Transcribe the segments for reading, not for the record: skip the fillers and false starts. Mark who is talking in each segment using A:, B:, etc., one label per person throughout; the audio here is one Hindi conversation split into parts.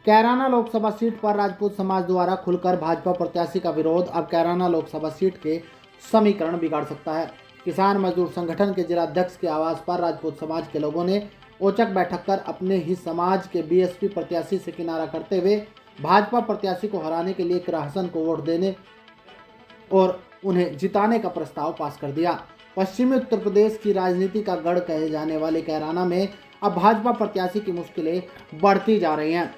A: कैराना लोकसभा सीट पर राजपूत समाज द्वारा खुलकर भाजपा प्रत्याशी का विरोध अब कैराना लोकसभा सीट के समीकरण बिगाड़ सकता है। किसान मजदूर संगठन के जिला अध्यक्ष के आवास पर राजपूत समाज के लोगों ने औचक बैठक कर अपने ही समाज के बीएसपी प्रत्याशी से किनारा करते हुए भाजपा प्रत्याशी को हराने के लिए किराहसन को वोट देने और उन्हें जिताने का प्रस्ताव पास कर दिया। पश्चिमी उत्तर प्रदेश की राजनीति का गढ़ कहे जाने वाले कैराना में अब भाजपा प्रत्याशी की मुश्किलें बढ़ती जा रही हैं।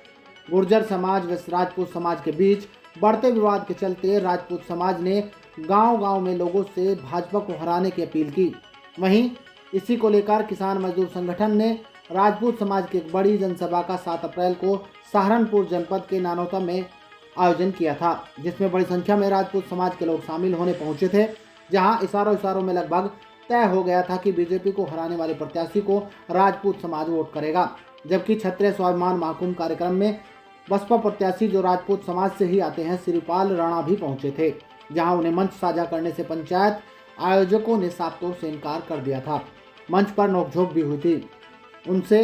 A: गुर्जर समाज व राजपूत समाज के बीच बढ़ते विवाद के चलते राजपूत समाज ने गांव-गांव में लोगों से भाजपा को हराने की अपील की। वहीं इसी को लेकर किसान मजदूर संगठन ने राजपूत समाज की एक बड़ी जनसभा का 7 अप्रैल को सहारनपुर जनपद के नानौता में आयोजन किया था, जिसमें बड़ी संख्या में राजपूत समाज के लोग शामिल होने पहुंचे थे। जहां इशारों में लगभग तय हो गया था कि बीजेपी को हराने वाले प्रत्याशी को राजपूत समाज वोट करेगा, जबकि क्षत्रिय स्वाभिमान महाकुंभ कार्यक्रम में बसपा प्रत्याशी जो राजपूत समाज से ही आते हैं श्रीपाल राणा भी पहुंचे थे, जहां उन्हें मंच साझा करने से पंचायत आयोजकों ने साफ तौर से इनकार कर दिया था। मंच पर नोकझोंक भी हुई थी। उनसे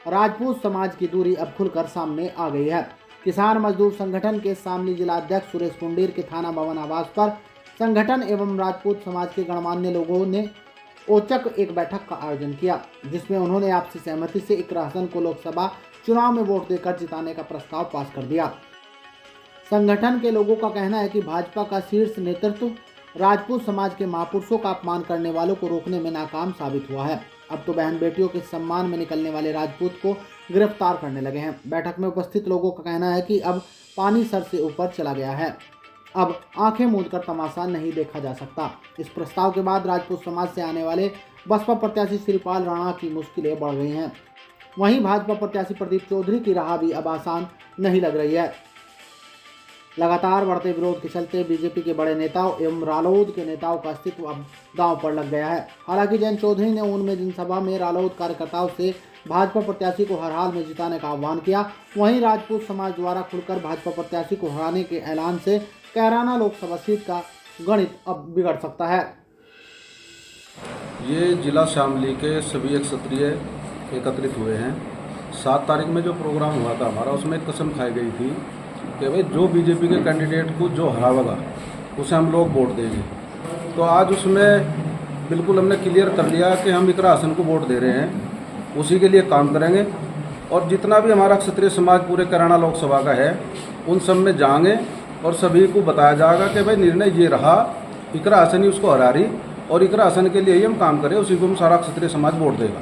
A: राजपूत समाज की दूरी अब खुलकर सामने आ गई है। किसान मजदूर संगठन के शामली जिला अध्यक्ष सुरेश पुंडीर के थाना भवन आवास पर संगठन एवं राजपूत समाज के गणमान्य लोगों ने औचक एक बैठक का आयोजन किया, जिसमें उन्होंने आपसी सहमति से किराहसन को लोकसभा चुनाव में वोट देकर जिताने का प्रस्ताव पास कर दिया। संगठन के लोगों का कहना है कि भाजपा का शीर्ष नेतृत्व राजपूत समाज के महापुरुषों का अपमान करने वालों को रोकने में नाकाम साबित हुआ है। अब तो बहन बेटियों के सम्मान में निकलने वाले राजपूत को गिरफ्तार करने लगे हैं। बैठक में उपस्थित लोगों का कहना है कि अब पानी सर से ऊपर चला गया है, अब आंखें मूंदकर तमाशा नहीं देखा जा सकता। इस प्रस्ताव के बाद राजपूत समाज से आने वाले बसपा प्रत्याशी श्रीपाल राणा की मुश्किलें बढ़ गई हैं। वहीं भाजपा प्रत्याशी प्रदीप चौधरी की राह भी अब आसान नहीं लग रही है। लगातार बढ़ते विरोध के चलते बीजेपी के बड़े नेताओं एवं रालोद के नेताओं का अस्तित्व अब दांव पर लग गया है। हालांकि जयंत चौधरी ने उनमें जनसभा में रालोद कार्यकर्ताओं से भाजपा प्रत्याशी को हर हाल में जिताने का आह्वान किया। वहीं राजपूत समाज द्वारा खुलकर भाजपा प्रत्याशी को हराने के ऐलान से कैराना लोकसभा सीट का गणित अब बिगड़ सकता है।
B: ये जिला शामली के सभी क्षत्रिय एकत्रित हुए हैं। 7 तारीख में जो प्रोग्राम हुआ था हमारा, उसमें कसम खाई गई थी कि भाई जो बीजेपी के कैंडिडेट को जो हरावेगा उसे हम लोग वोट देंगे। तो आज उसमें बिल्कुल हमने क्लियर कर लिया कि हम इकरा हसन को वोट दे रहे हैं, उसी के लिए काम करेंगे। और जितना भी हमारा क्षत्रिय समाज पूरे कैराना लोकसभा का है, उन सब में जाएंगे और सभी को बताया जाएगा कि भाई निर्णय ये रहा, इकरा हसन ही उसको हरा रही और इकरा हसन के लिए ही हम काम करें, उसी को हम सारा क्षत्रिय समाज वोट देगा।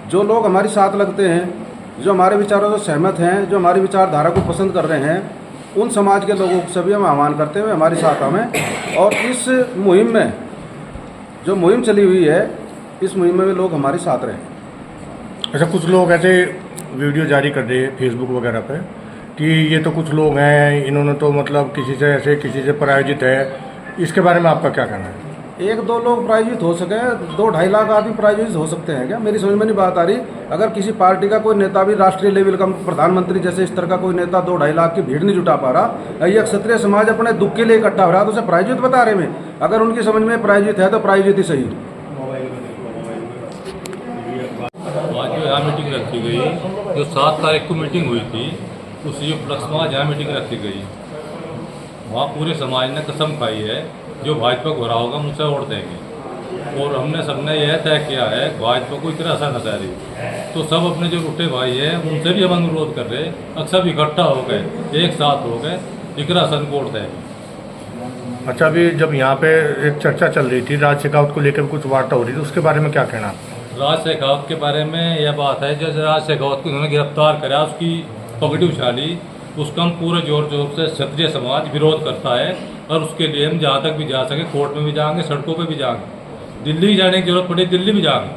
B: जो लोग हमारे साथ लगते हैं, जो हमारे विचारों से सहमत हैं, जो हमारी विचारधारा को पसंद कर रहे हैं, उन समाज के लोगों को सभी हम आह्वान करते हुए हमारे साथ हमें। और इस मुहिम में जो मुहिम चली हुई है, इस मुहिम में लोग हमारे साथ रहें।
C: अच्छा, कुछ लोग ऐसे वीडियो जारी कर रहे हैं फेसबुक वगैरह पे कि ये तो कुछ लोग हैं, इन्होंने तो मतलब किसी से ऐसे किसी से प्रायोजित है, इसके बारे में आपका क्या कहना है?
B: 1-2 लोग प्रायोजित हो सके, 2-2.5 लाख आदमी प्रायोजित हो सकते हैं क्या? मेरी समझ में नहीं बात आ रही। अगर किसी पार्टी का कोई नेता भी राष्ट्रीय लेवल का प्रधानमंत्री जैसे इस तरह का कोई नेता 2-2.5 लाख की भीड़ नहीं जुटा पा रहा, ये क्षत्रिय समाज अपने दुख के लिए इकट्ठा हो रहा है, तो उसे प्रायोजित बता रहे हैं। अगर उनकी समझ में प्रायोजित है तो प्रायोजित ही सही।
D: आज जो यहाँ मीटिंग रखी गई, जो 7 तारीख को मीटिंग हुई थी, उसी उपलक्ष्य में यहाँ मीटिंग रखी गई। वहाँ पूरे समाज ने कसम खाई है जो भाजपा को हरा होगा मुझसे वोट देंगे। और हमने सबने यह तय किया है भाजपा को इतना असर न रही, तो सब अपने जो रूठे भाई हैं उनसे भी हम अनुरोध कर रहे हैं, अक्सर इकट्ठा हो गए, एक साथ हो गए, इकरा सन वोट देंगे।
C: अच्छा, अभी जब यहाँ पे एक चर्चा चल रही थी राज शेखावत को लेकर कुछ वार्ता हो रही थी, उसके बारे में क्या कहना?
D: राज शेखावत के बारे में यह बात है, जैसे राज शेखावत को उन्होंने गिरफ्तार करा, उसकी पगड़ी उछाली, उसका हम पूरे जोर से क्षत्रिय समाज विरोध करता है। और उसके लिए हम जहाँ तक भी जा सके कोर्ट में भी जाएंगे, सड़कों पे भी जाएंगे, दिल्ली जाने की जरूरत पड़े दिल्ली भी जाएंगे।